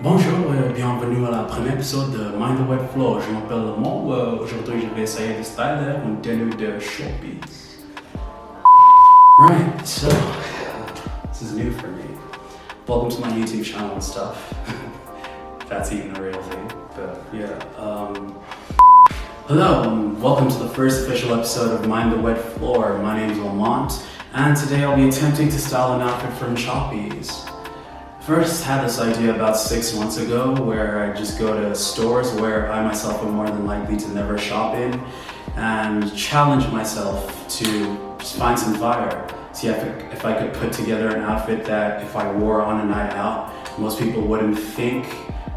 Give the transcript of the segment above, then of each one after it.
Bonjour et bienvenue à la première épisode de Mindthewetfloor. Je m'appelle Lamont. Aujourd'hui, je vais essayer de styler une tenue de Choppies. Right, so this is new for me. Welcome to my YouTube channel and stuff. If that's even a real thing, but yeah. Hello and welcome to the first official episode of Mindthewetfloor. My name is Lamont, and today I'll be attempting to style an outfit from Choppies. First had this idea about 6 months ago where I just go to stores where I myself am more than likely to never shop in and challenge myself to just find some fire. See if I could put together an outfit that if I wore on a night out, most people wouldn't think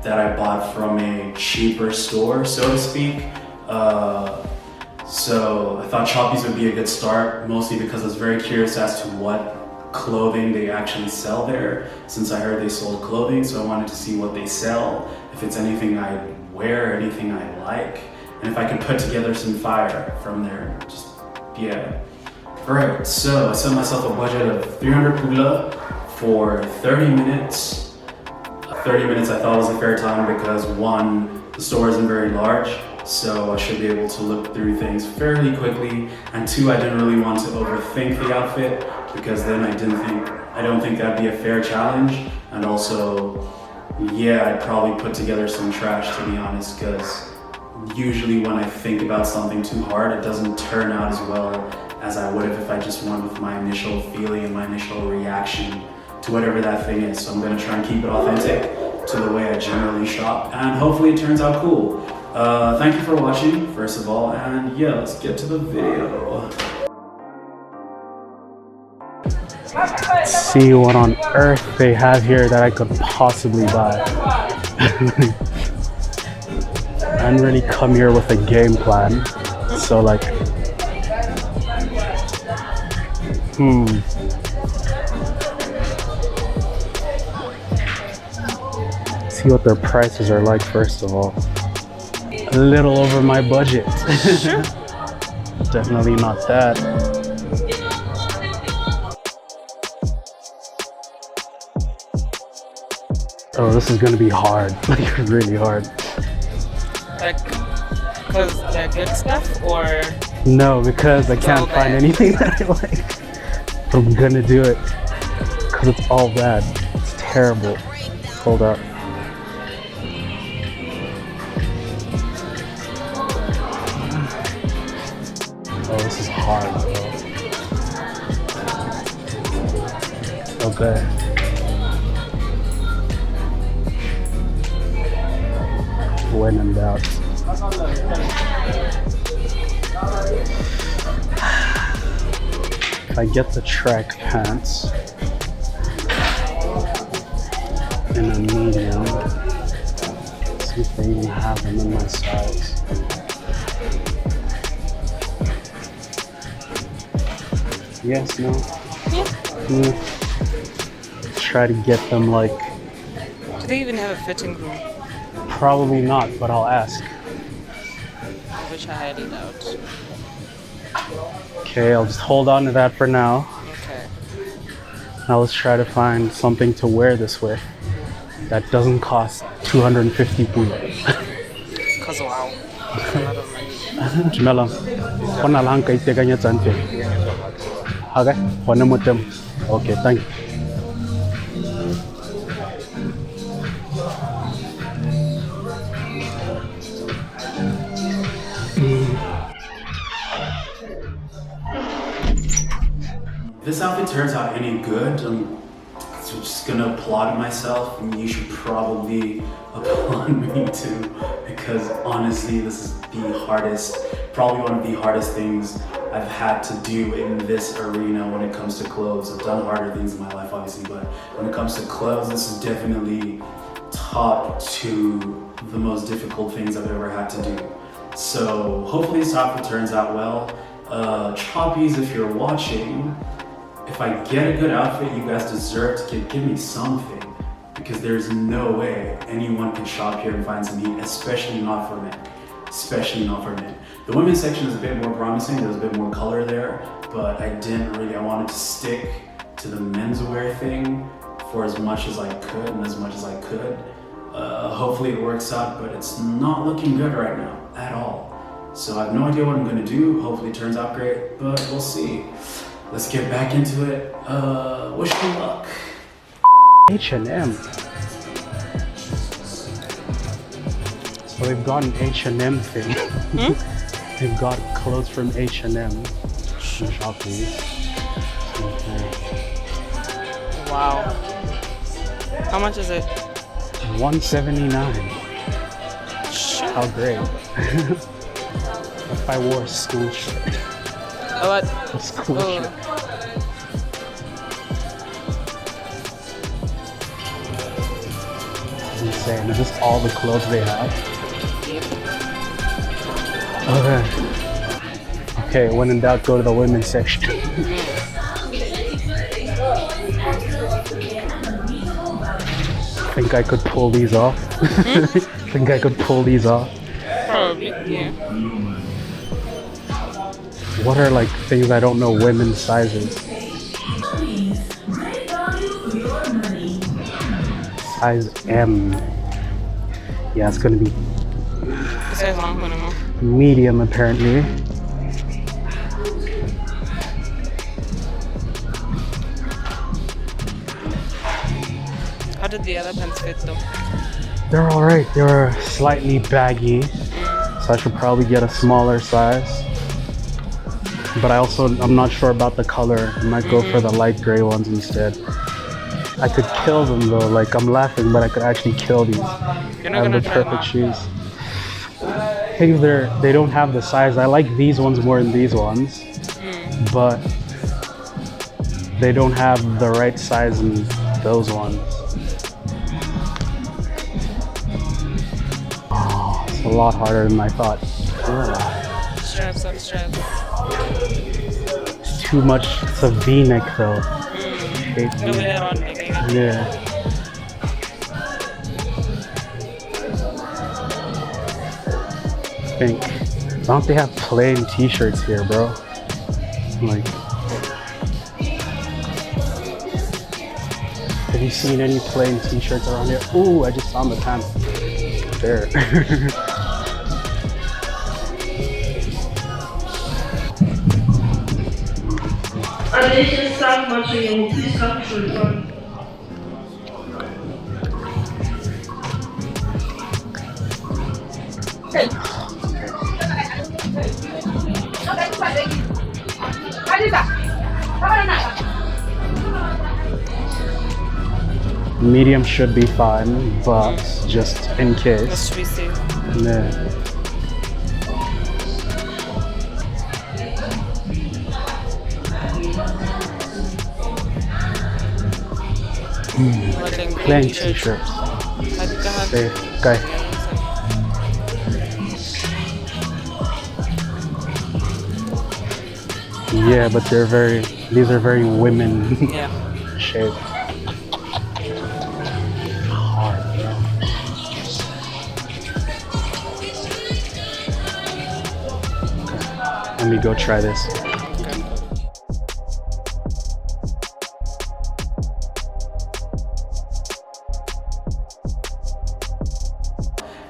that I bought from a cheaper store, so to speak. So I thought Choppies would be a good start, mostly because I was very curious as to what clothing they actually sell there, since I heard they sold clothing, so I wanted to see what they sell, if it's anything I wear, anything I like, and if I could put together some fire from there. Just, yeah. Alright, so I set myself a budget of 300 pula for 30 minutes. 30 minutes I thought was a fair time because one, the store isn't very large, so I should be able to look through things fairly quickly, and two, I didn't really want to overthink the outfit because then I don't think that'd be a fair challenge, and also, yeah, I'd probably put together some trash, to be honest, because usually when I think about something too hard, it doesn't turn out as well as I would have if I just went with my initial feeling and my initial reaction to whatever that thing is. So I'm gonna try and keep it authentic to the way I generally shop, and hopefully it turns out cool. Thank you for watching, first of all, and yeah, let's get to the video. See what on earth they have here that I could possibly buy. I didn't really come here with a game plan, so like, see what their prices are like first of all. A little over my budget. Sure. Definitely not that. Oh, this is gonna be hard, like really hard. Like, because they're good stuff, or? No, because I can't find anything that I like. But I'm gonna do it, because it's all bad. It's terrible. Hold up. Oh, this is hard, bro. Okay. When in doubt. If I get the track pants in a medium, see if they even have them in my size. Yes, no? Yeah. Try to get them like... Do they even have a fitting room? Probably not, but I'll ask. Which I highly doubt. Okay, I'll just hold on to that for now. Okay. Now let's try to find something to wear this with that doesn't cost 250 pula. Because wow, that's a lot of money. Dumelang. Go na lang ka itekanyetsang teng. Okay, gone mo teng. Okay, thank you. If this outfit turns out any good, I'm just gonna applaud myself, and you should probably applaud me too, because honestly, this is probably one of the hardest things I've had to do in this arena when it comes to clothes. I've done harder things in my life, obviously, but when it comes to clothes, this is definitely top to the most difficult things I've ever had to do. So hopefully this outfit turns out well. Choppies, if you're watching, if I get a good outfit, you guys deserve to give me something, because there's no way anyone can shop here and find some heat, especially not for men. The women's section is a bit more promising, there's a bit more color there, but I wanted to stick to the menswear thing for as much as I could and as much as I could. Hopefully it works out, but it's not looking good right now at all. So I have no idea what I'm gonna do. Hopefully it turns out great, but we'll see. Let's get back into it. Wish me luck. H&M. So they've got an H&M thing. They've got clothes from H&M. Choppies. Okay. Wow. How much is it? $179. Shit. How great. If I wore a school shirt. What? A school shirt. Insane. Is this all the clothes they have? Okay. Okay, when in doubt, go to the women's section. Think I could pull these off? Think I could pull these off? Probably, yeah. What are like things I don't know women's sizes? Size M. Yeah, it's gonna be medium apparently. How did the other pants fit though? They're alright. They were slightly baggy, so I should probably get a smaller size. But I'm not sure about the color. I might go for the light gray ones instead. I could kill them though. Like, I'm laughing, but I could actually kill these. You're not gonna the try perfect shoes. I think they don't have the size. I like these ones more than these ones, but they don't have the right size in those ones. Oh, it's a lot harder than I thought. Ugh. Straps up, straps. It's too much. It's a V-neck though. Hate No, V-neck. they're on making it. Yeah. Think. Why don't they have plain t-shirts here, bro? Like, have you seen any plain t-shirts around here? Ooh, I just found the pants. There. Medium should be fine, but just in case. Let's be safe. Yeah. Plain t-shirts. Safe. Okay. Yeah, but these are very women shaped. Hard, bro. Let me go try this.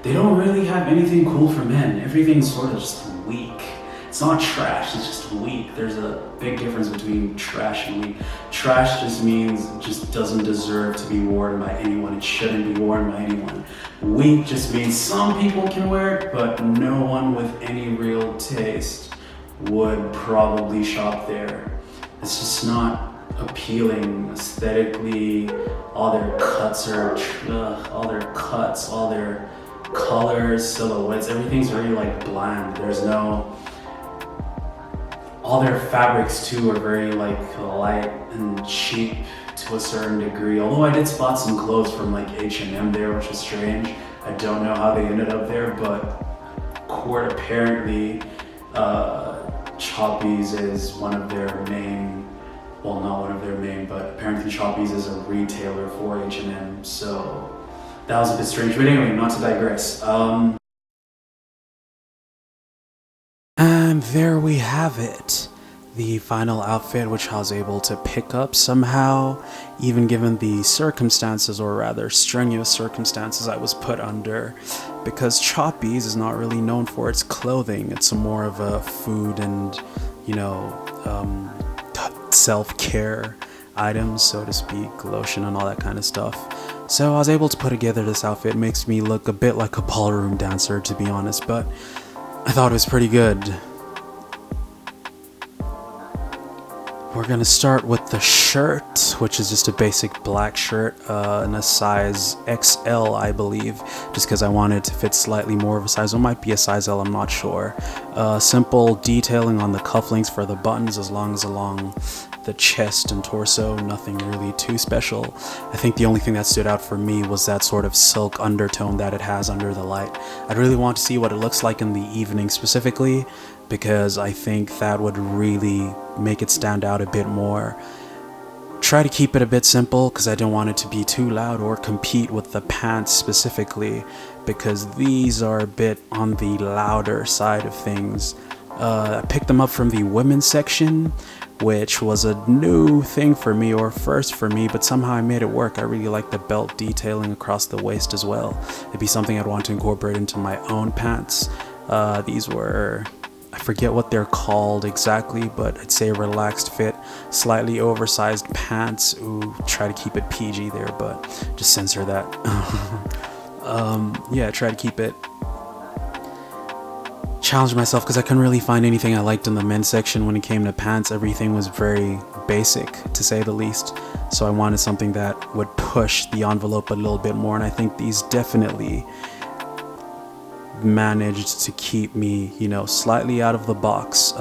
They don't really have anything cool for men. Everything's sort of just weak. It's not trash, it's just weak. There's a big difference between trash and weak. Trash just means it just doesn't deserve to be worn by anyone. It shouldn't be worn by anyone. Weak just means some people can wear it, but no one with any real taste would probably shop there. It's just not appealing aesthetically. All their cuts, all their colors, silhouettes, everything's very like bland. There's no, all their fabrics too are very like light and cheap to a certain degree. Although I did spot some clothes from like H&M there, which is strange. I don't know how they ended up there, but Court apparently, Choppies is one of their main, well, not one of their main, but apparently Choppies is a retailer for H&M, so that was a bit strange. But anyway, not to digress. And there we have it. the final outfit, which I was able to pick up somehow, even given the circumstances, or rather strenuous circumstances I was put under, because Choppies is not really known for its clothing. It's more of a food and, you know, self-care items, so to speak, lotion and all that kind of stuff. So I was able to put together this outfit. It makes me look a bit like a ballroom dancer, to be honest, but I thought it was pretty good. We're gonna start with the shirt, which is just a basic black shirt in a size XL, I believe, just because I wanted to fit slightly more of a size. It might be a size L, I'm not sure. Simple detailing on the cufflinks for the buttons, as long as along the chest and torso, nothing really too special. I think the only thing that stood out for me was that sort of silk undertone that it has under the light. I'd really want to see what it looks like in the evening specifically, because I think that would really make it stand out a bit more. Try to keep it a bit simple because I didn't want it to be too loud or compete with the pants specifically, because these are a bit on the louder side of things. I picked them up from the women's section, which was a new thing for me, or first for me, but somehow I made it work. I really like the belt detailing across the waist as well. It'd be something I'd want to incorporate into my own pants. These were, I forget what they're called exactly, but I'd say relaxed fit, slightly oversized pants. Ooh, try to keep it PG there, but just censor that. Yeah, try to keep it. Challenged myself because I couldn't really find anything I liked in the men's section. When it came to pants, everything was very basic, to say the least. So I wanted something that would push the envelope a little bit more, and I think these definitely managed to keep me, you know, slightly out of the box.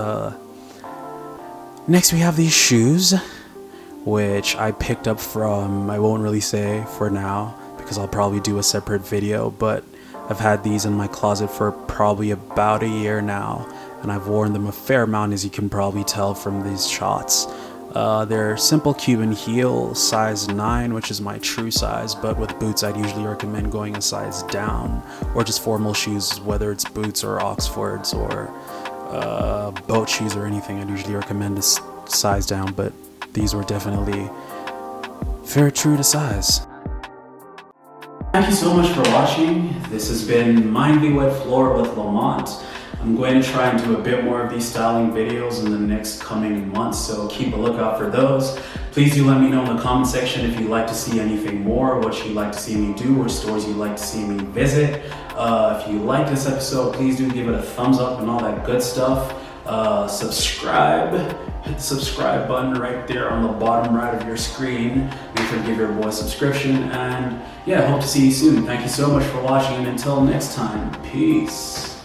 Next we have these shoes, which I picked up from, I won't really say for now because I'll probably do a separate video, but I've had these in my closet for probably about a year now, and I've worn them a fair amount, as you can probably tell from these shots. They're simple Cuban heel, size 9, which is my true size, but with boots I'd usually recommend going a size down, or just formal shoes, whether it's boots or Oxfords or boat shoes or anything, I'd usually recommend a size down, but these were definitely very true to size. Thank you so much for watching. This has been Mindthewetfloor with Lamont. I'm going to try and do a bit more of these styling videos in the next coming months, so keep a lookout for those. Please do let me know in the comment section if you'd like to see anything more, what you'd like to see me do, or stores you'd like to see me visit. If you like this episode, please do give it a thumbs up and all that good stuff. Subscribe. Hit the subscribe button right there on the bottom right of your screen. Make sure to give your boy a subscription, and yeah, hope to see you soon. Thank you so much for watching, and until next time, peace.